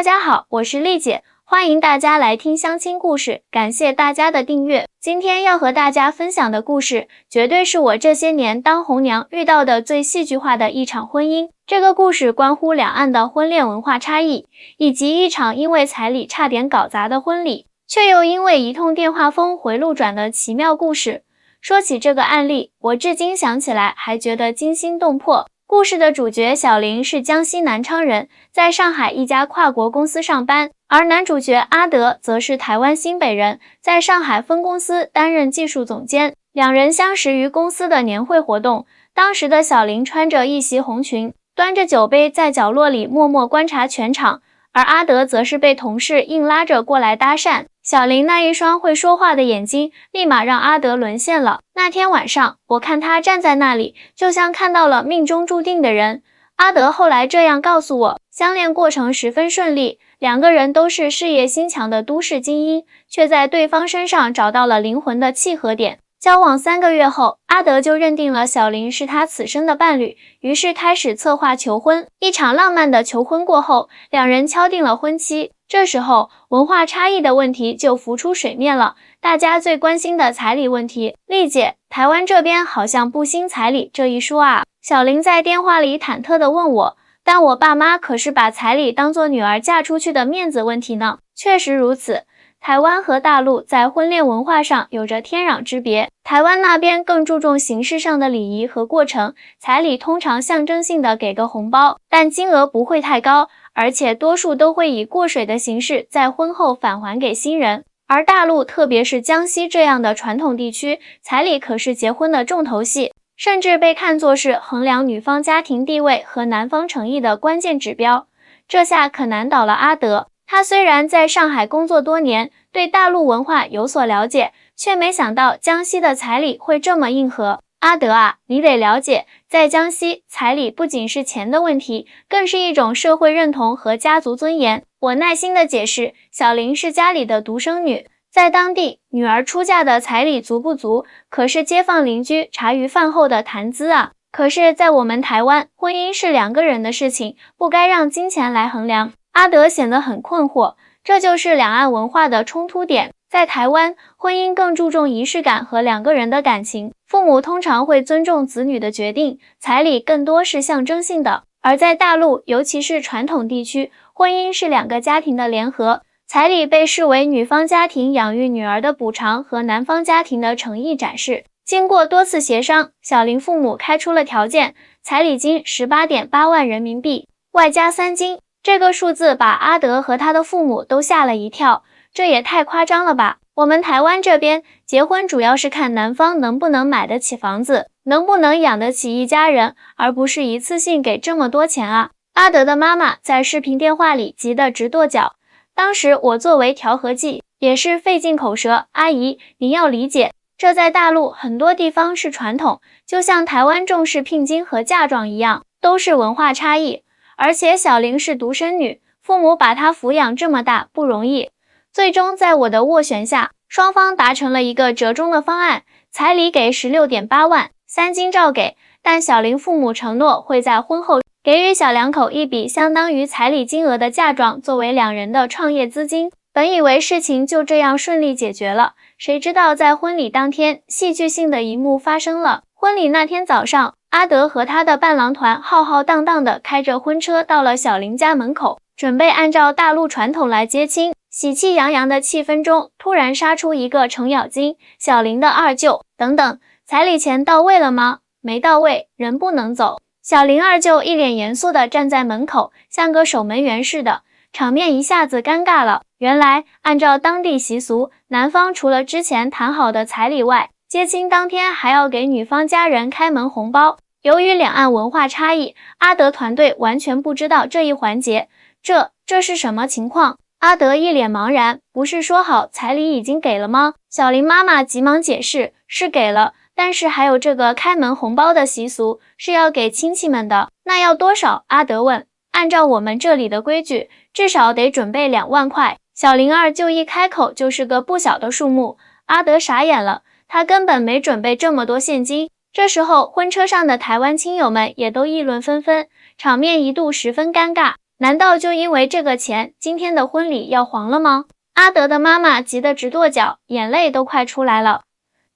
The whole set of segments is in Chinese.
大家好，我是丽姐，欢迎大家来听相亲故事，感谢大家的订阅。今天要和大家分享的故事，绝对是我这些年当红娘遇到的最戏剧化的一场婚姻。这个故事关乎两岸的婚恋文化差异，以及一场因为彩礼差点搞砸的婚礼，却又因为一通电话峰回路转的奇妙故事。说起这个案例，我至今想起来还觉得惊心动魄。故事的主角小林是江西南昌人，在上海一家跨国公司上班，而男主角阿德则是台湾新北人，在上海分公司担任技术总监。两人相识于公司的年会活动，当时的小林穿着一袭红裙，端着酒杯在角落里默默观察全场，而阿德则是被同事硬拉着过来搭讪。小林那一双会说话的眼睛立马让阿德沦陷了。那天晚上，我看他站在那里，就像看到了命中注定的人。阿德后来这样告诉我，相恋过程十分顺利，两个人都是事业心强的都市精英，却在对方身上找到了灵魂的契合点。交往3个月后，阿德就认定了小林是他此生的伴侣，于是开始策划求婚。一场浪漫的求婚过后，两人敲定了婚期。这时候，文化差异的问题就浮出水面了，大家最关心的彩礼问题。丽姐，台湾这边好像不兴彩礼这一说啊。小林在电话里忐忑地问我，但我爸妈可是把彩礼当作女儿嫁出去的面子问题呢。确实如此。台湾和大陆在婚恋文化上有着天壤之别，台湾那边更注重形式上的礼仪和过程，彩礼通常象征性的给个红包，但金额不会太高，而且多数都会以过水的形式在婚后返还给新人。而大陆，特别是江西这样的传统地区，彩礼可是结婚的重头戏，甚至被看作是衡量女方家庭地位和男方诚意的关键指标。这下可难倒了阿德。他虽然在上海工作多年，对大陆文化有所了解，却没想到江西的彩礼会这么硬核。阿德啊，你得了解，在江西，彩礼不仅是钱的问题，更是一种社会认同和家族尊严。我耐心地解释，小林是家里的独生女，在当地，女儿出嫁的彩礼足不足，可是街坊邻居茶余饭后的谈资啊。可是，在我们台湾，婚姻是2个人的事情，不该让金钱来衡量。阿德显得很困惑，这就是两岸文化的冲突点。在台湾，婚姻更注重仪式感和2个人的感情，父母通常会尊重子女的决定，彩礼更多是象征性的。而在大陆，尤其是传统地区，婚姻是2个家庭的联合，彩礼被视为女方家庭养育女儿的补偿和男方家庭的诚意展示。经过多次协商，小林父母开出了条件，彩礼金18.8万人民币，外加3金。这个数字把阿德和他的父母都吓了一跳，这也太夸张了吧！我们台湾这边结婚主要是看男方能不能买得起房子，能不能养得起一家人，而不是一次性给这么多钱啊！阿德的妈妈在视频电话里急得直跺脚，当时我作为调和剂，也是费尽口舌，阿姨，您要理解，这在大陆很多地方是传统，就像台湾重视聘金和嫁妆一样，都是文化差异。而且小林是独生女，父母把她抚养这么大不容易。最终在我的斡旋下，双方达成了一个折中的方案，彩礼给16.8万，3金照给，但小林父母承诺会在婚后给予小两口一笔相当于彩礼金额的嫁妆，作为2人的创业资金。本以为事情就这样顺利解决了，谁知道在婚礼当天，戏剧性的一幕发生了。婚礼那天早上，阿德和他的伴郎团浩浩荡荡地开着婚车到了小林家门口，准备按照大陆传统来接亲。喜气洋洋的气氛中，突然杀出一个程咬金，小林的二舅。等等，彩礼钱到位了吗？没到位，人不能走。小林二舅一脸严肃地站在门口，像个守门员似的，场面一下子尴尬了。原来，按照当地习俗，男方除了之前谈好的彩礼外，接亲当天还要给女方家人开门红包。由于两岸文化差异，阿德团队完全不知道这一环节。这是什么情况？阿德一脸茫然，不是说好彩礼已经给了吗？小林妈妈急忙解释，是给了，但是还有这个开门红包的习俗，是要给亲戚们的。那要多少？阿德问。按照我们这里的规矩，至少得准备2万块。小林二舅一开口就是个不小的数目，阿德傻眼了。他根本没准备这么多现金。这时候，婚车上的台湾亲友们也都议论纷纷，场面一度十分尴尬。难道就因为这个钱，今天的婚礼要黄了吗？阿德的妈妈急得直跺脚，眼泪都快出来了。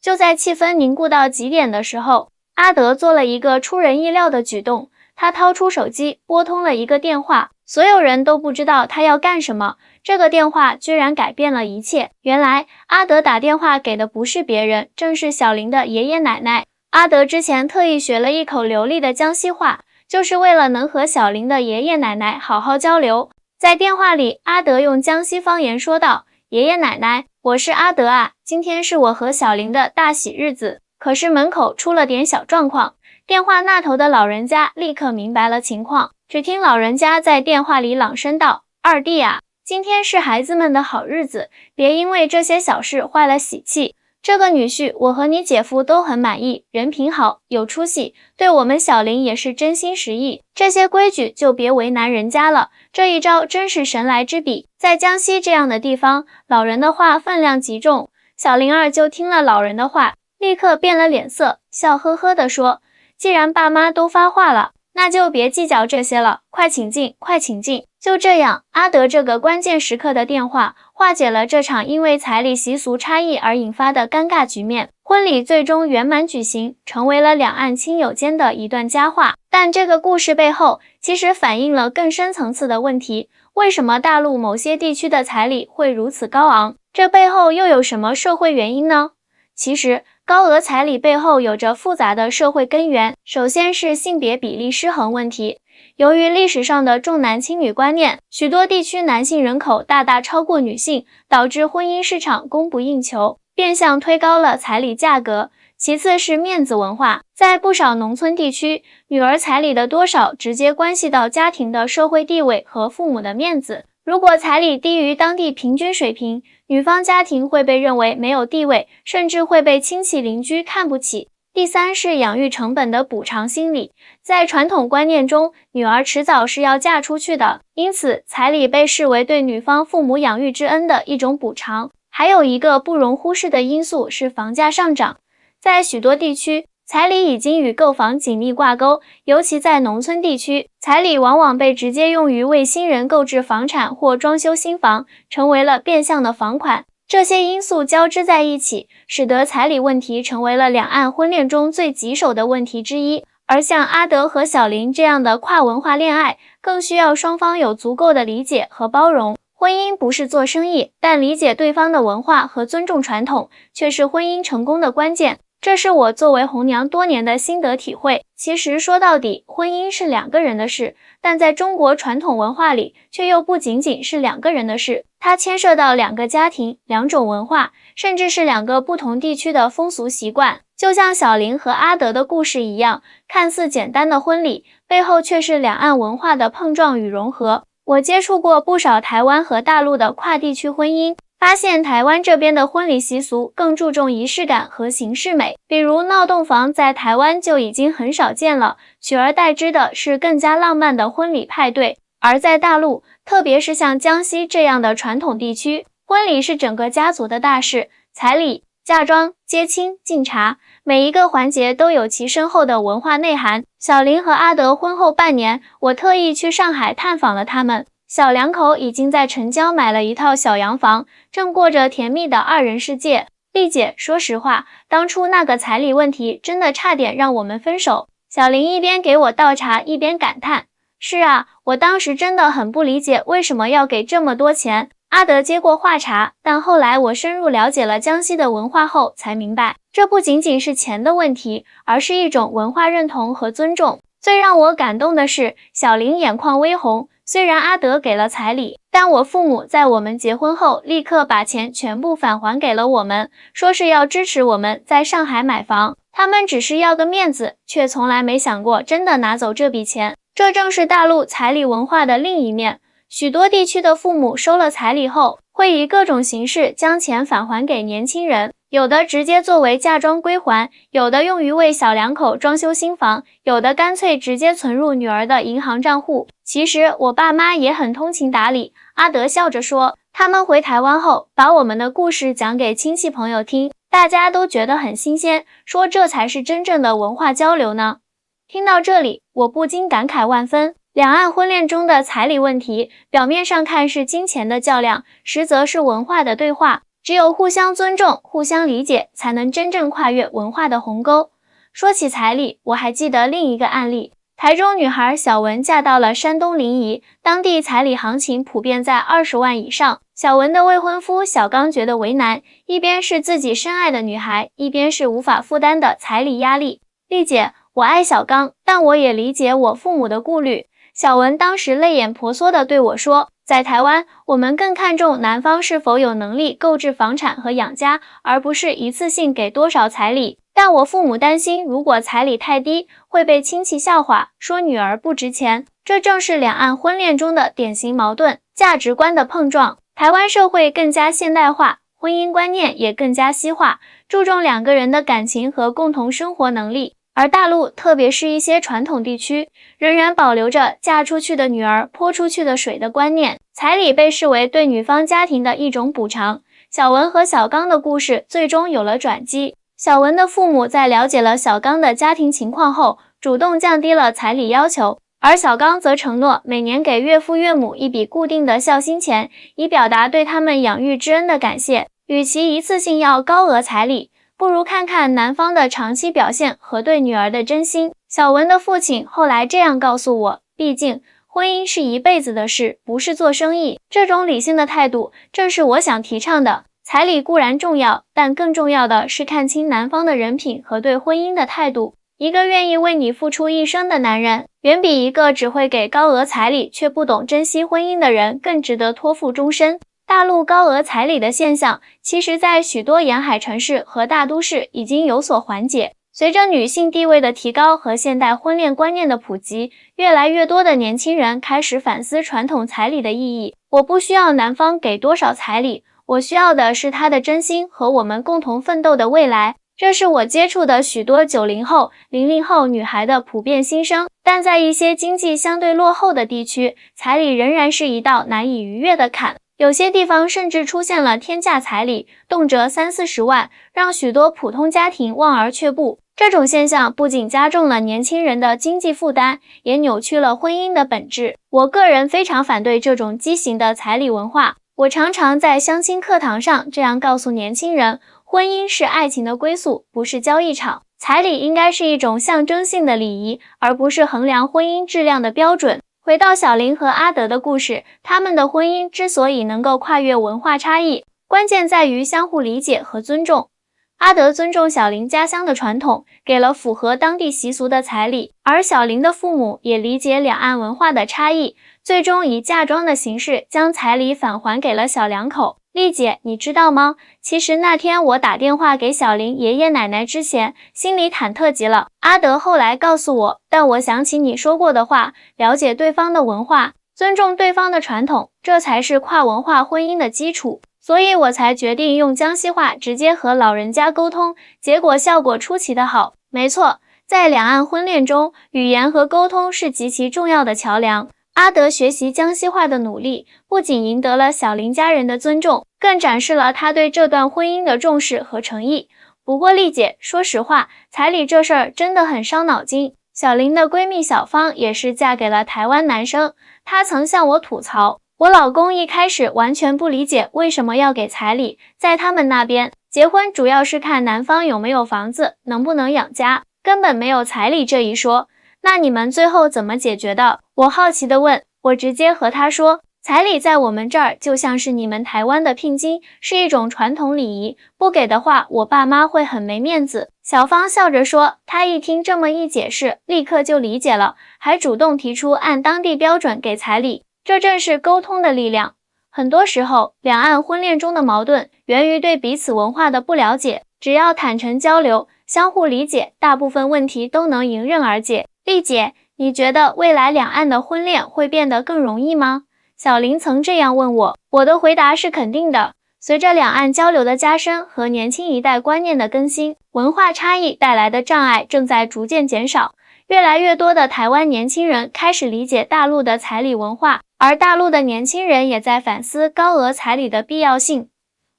就在气氛凝固到极点的时候，阿德做了一个出人意料的举动，他掏出手机拨通了一个电话，所有人都不知道他要干什么，这个电话居然改变了一切。原来阿德打电话给的不是别人，正是小林的爷爷奶奶。阿德之前特意学了一口流利的江西话，就是为了能和小林的爷爷奶奶好好交流。在电话里，阿德用江西方言说道：“爷爷奶奶，我是阿德啊，今天是我和小林的大喜日子，可是门口出了点小状况。”电话那头的老人家立刻明白了情况，只听老人家在电话里朗声道：“二弟啊，今天是孩子们的好日子，别因为这些小事坏了喜气。这个女婿我和你姐夫都很满意，人品好，有出息，对我们小林也是真心实意，这些规矩就别为难人家了。这一招真是神来之笔。”在江西这样的地方，老人的话分量极重，小林儿就听了老人的话，立刻变了脸色，笑呵呵地说：“既然爸妈都发话了，那就别计较这些了，快请进，快请进。”就这样，阿德这个关键时刻的电话化解了这场因为彩礼习俗差异而引发的尴尬局面，婚礼最终圆满举行，成为了两岸亲友间的一段佳话。但这个故事背后其实反映了更深层次的问题，为什么大陆某些地区的彩礼会如此高昂？这背后又有什么社会原因呢？其实高额彩礼背后有着复杂的社会根源，首先是性别比例失衡问题。由于历史上的重男轻女观念，许多地区男性人口大大超过女性，导致婚姻市场供不应求，变相推高了彩礼价格。其次是面子文化，在不少农村地区，女儿彩礼的多少直接关系到家庭的社会地位和父母的面子。如果彩礼低于当地平均水平，女方家庭会被认为没有地位，甚至会被亲戚邻居看不起。第三是养育成本的补偿心理，在传统观念中，女儿迟早是要嫁出去的，因此彩礼被视为对女方父母养育之恩的一种补偿。还有一个不容忽视的因素是房价上涨，在许多地区，彩礼已经与购房紧密挂钩，尤其在农村地区，彩礼往往被直接用于为新人购置房产或装修新房，成为了变相的房款。这些因素交织在一起，使得彩礼问题成为了两岸婚恋中最棘手的问题之一。而像阿德和小林这样的跨文化恋爱，更需要双方有足够的理解和包容。婚姻不是做生意，但理解对方的文化和尊重传统，却是婚姻成功的关键。这是我作为红娘多年的心得体会。其实说到底，婚姻是两个人的事，但在中国传统文化里，却又不仅仅是两个人的事，它牵涉到两个家庭、两种文化，甚至是两个不同地区的风俗习惯。就像小林和阿德的故事一样，看似简单的婚礼，背后却是两岸文化的碰撞与融合。我接触过不少台湾和大陆的跨地区婚姻，发现台湾这边的婚礼习俗更注重仪式感和形式美，比如闹洞房在台湾就已经很少见了，取而代之的是更加浪漫的婚礼派对。而在大陆，特别是像江西这样的传统地区，婚礼是整个家族的大事，彩礼、嫁妆、接亲、敬茶，每一个环节都有其深厚的文化内涵。小林和阿德婚后半年，我特意去上海探访了他们。小两口已经在城郊买了一套小洋房，正过着甜蜜的二人世界。丽姐，说实话，当初那个彩礼问题真的差点让我们分手。小林一边给我倒茶，一边感叹：是啊，我当时真的很不理解为什么要给这么多钱。阿德接过话茬，但后来我深入了解了江西的文化后才明白，这不仅仅是钱的问题，而是一种文化认同和尊重。最让我感动的是，小林眼眶微红，虽然阿德给了彩礼，但我父母在我们结婚后立刻把钱全部返还给了我们，说是要支持我们在上海买房。他们只是要个面子，却从来没想过真的拿走这笔钱。这正是大陆彩礼文化的另一面。许多地区的父母收了彩礼后，会以各种形式将钱返还给年轻人，有的直接作为嫁妆归还，有的用于为小两口装修新房，有的干脆直接存入女儿的银行账户。其实我爸妈也很通情达理，阿德笑着说，他们回台湾后，把我们的故事讲给亲戚朋友听，大家都觉得很新鲜，说这才是真正的文化交流呢。听到这里，我不禁感慨万分。两岸婚恋中的彩礼问题，表面上看是金钱的较量，实则是文化的对话。只有互相尊重、互相理解，才能真正跨越文化的鸿沟。说起彩礼，我还记得另一个案例。台中女孩小文嫁到了山东临沂，当地彩礼行情普遍在20万以上。小文的未婚夫小刚觉得为难，一边是自己深爱的女孩，一边是无法负担的彩礼压力。丽姐，我爱小刚，但我也理解我父母的顾虑。小文当时泪眼婆娑地对我说，在台湾，我们更看重男方是否有能力购置房产和养家，而不是一次性给多少彩礼。但我父母担心，如果彩礼太低，会被亲戚笑话，说女儿不值钱。这正是两岸婚恋中的典型矛盾，价值观的碰撞。台湾社会更加现代化，婚姻观念也更加西化，注重两个人的感情和共同生活能力。而大陆，特别是一些传统地区，仍然保留着嫁出去的女儿泼出去的水的观念，彩礼被视为对女方家庭的一种补偿。小文和小刚的故事最终有了转机。小文的父母在了解了小刚的家庭情况后，主动降低了彩礼要求，而小刚则承诺每年给岳父岳母一笔固定的孝心钱，以表达对他们养育之恩的感谢。与其一次性要高额彩礼，不如看看男方的长期表现和对女儿的真心。小文的父亲后来这样告诉我，毕竟婚姻是一辈子的事，不是做生意。这种理性的态度，正是我想提倡的。彩礼固然重要，但更重要的是看清男方的人品和对婚姻的态度。一个愿意为你付出一生的男人，远比一个只会给高额彩礼却不懂珍惜婚姻的人更值得托付终身。大陆高额彩礼的现象，其实在许多沿海城市和大都市已经有所缓解。随着女性地位的提高和现代婚恋观念的普及，越来越多的年轻人开始反思传统彩礼的意义。我不需要男方给多少彩礼，我需要的是他的真心和我们共同奋斗的未来。这是我接触的许多90后、00后女孩的普遍心声。但在一些经济相对落后的地区，彩礼仍然是一道难以逾越的坎。有些地方甚至出现了天价彩礼，动辄30-40万，让许多普通家庭望而却步。这种现象不仅加重了年轻人的经济负担，也扭曲了婚姻的本质。我个人非常反对这种畸形的彩礼文化。我常常在相亲课堂上这样告诉年轻人，婚姻是爱情的归宿，不是交易场。彩礼应该是一种象征性的礼仪，而不是衡量婚姻质量的标准。回到小林和阿德的故事，他们的婚姻之所以能够跨越文化差异，关键在于相互理解和尊重。阿德尊重小林家乡的传统，给了符合当地习俗的彩礼，而小林的父母也理解两岸文化的差异，最终以嫁妆的形式将彩礼返还给了小两口。丽姐，你知道吗？其实那天我打电话给小林爷爷奶奶之前，心里忐忑极了。阿德后来告诉我，但我想起你说过的话，了解对方的文化，尊重对方的传统，这才是跨文化婚姻的基础。所以我才决定用江西话直接和老人家沟通，结果效果出奇的好。没错，在两岸婚恋中，语言和沟通是极其重要的桥梁。阿德学习江西话的努力，不仅赢得了小林家人的尊重，更展示了他对这段婚姻的重视和诚意。不过丽姐，说实话，彩礼这事儿真的很伤脑筋。小林的闺蜜小芳也是嫁给了台湾男生，她曾向我吐槽，我老公一开始完全不理解为什么要给彩礼，在他们那边，结婚主要是看男方有没有房子，能不能养家，根本没有彩礼这一说。那你们最后怎么解决的？我好奇地问。我直接和他说，彩礼在我们这儿就像是你们台湾的聘金，是一种传统礼仪，不给的话，我爸妈会很没面子。小芳笑着说，她一听这么一解释，立刻就理解了，还主动提出按当地标准给彩礼。这正是沟通的力量。很多时候，两岸婚恋中的矛盾源于对彼此文化的不了解，只要坦诚交流，相互理解，大部分问题都能迎刃而解。丽姐，你觉得未来两岸的婚恋会变得更容易吗？小林曾这样问我，我的回答是肯定的。随着两岸交流的加深和年轻一代观念的更新，文化差异带来的障碍正在逐渐减少。越来越多的台湾年轻人开始理解大陆的彩礼文化，而大陆的年轻人也在反思高额彩礼的必要性。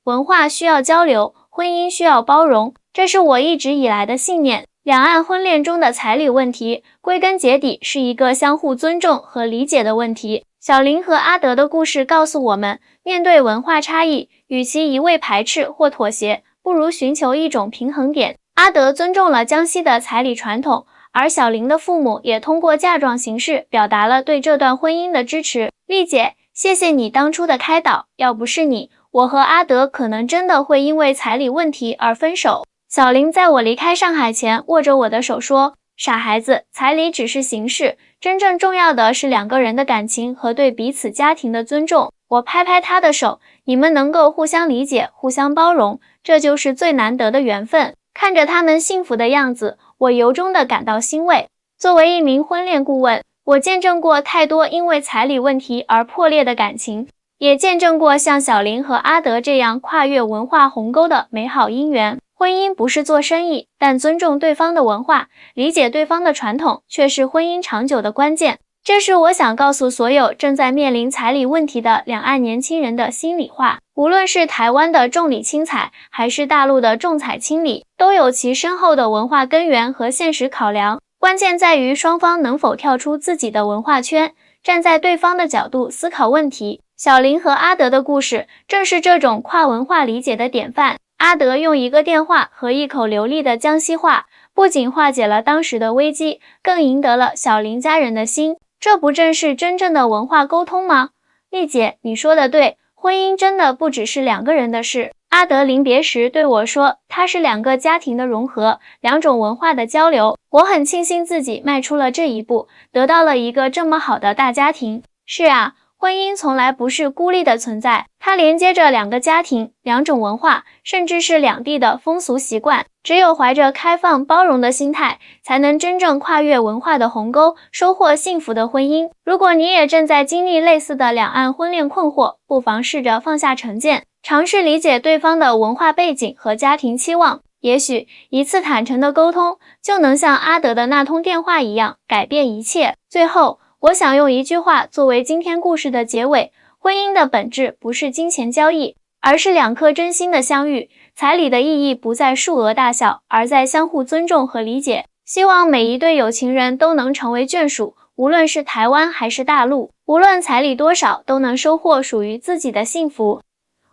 文化需要交流，婚姻需要包容，这是我一直以来的信念。两岸婚恋中的彩礼问题，归根结底是一个相互尊重和理解的问题。小林和阿德的故事告诉我们，面对文化差异，与其一味排斥或妥协，不如寻求一种平衡点。阿德尊重了江西的彩礼传统，而小林的父母也通过嫁妆形式表达了对这段婚姻的支持。丽姐，谢谢你当初的开导，要不是你，我和阿德可能真的会因为彩礼问题而分手。小林在我离开上海前握着我的手说，傻孩子，彩礼只是形式，真正重要的是两个人的感情和对彼此家庭的尊重。我拍拍他的手，你们能够互相理解，互相包容，这就是最难得的缘分。看着他们幸福的样子，我由衷地感到欣慰。作为一名婚恋顾问，我见证过太多因为彩礼问题而破裂的感情，也见证过像小林和阿德这样跨越文化鸿沟的美好姻缘。婚姻不是做生意，但尊重对方的文化，理解对方的传统，却是婚姻长久的关键。这是我想告诉所有正在面临彩礼问题的两岸年轻人的心里话。无论是台湾的重礼轻彩，还是大陆的重彩轻礼，都有其深厚的文化根源和现实考量。关键在于双方能否跳出自己的文化圈，站在对方的角度思考问题。小林和阿德的故事正是这种跨文化理解的典范。阿德用一个电话和一口流利的江西话，不仅化解了当时的危机，更赢得了小林家人的心。这不正是真正的文化沟通吗？丽姐，你说的对，婚姻真的不只是两个人的事。阿德临别时对我说，它是两个家庭的融合，两种文化的交流。我很庆幸自己迈出了这一步，得到了一个这么好的大家庭。是啊，婚姻从来不是孤立的存在，它连接着两个家庭、两种文化，甚至是两地的风俗习惯。只有怀着开放包容的心态，才能真正跨越文化的鸿沟，收获幸福的婚姻。如果你也正在经历类似的两岸婚恋困惑，不妨试着放下成见，尝试理解对方的文化背景和家庭期望。也许一次坦诚的沟通，就能像阿德的那通电话一样，改变一切。最后，我想用一句话作为今天故事的结尾：婚姻的本质不是金钱交易，而是两颗真心的相遇。彩礼的意义不在数额大小，而在相互尊重和理解。希望每一对有情人都能成为眷属，无论是台湾还是大陆，无论彩礼多少，都能收获属于自己的幸福。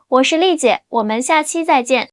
我是丽姐，我们下期再见。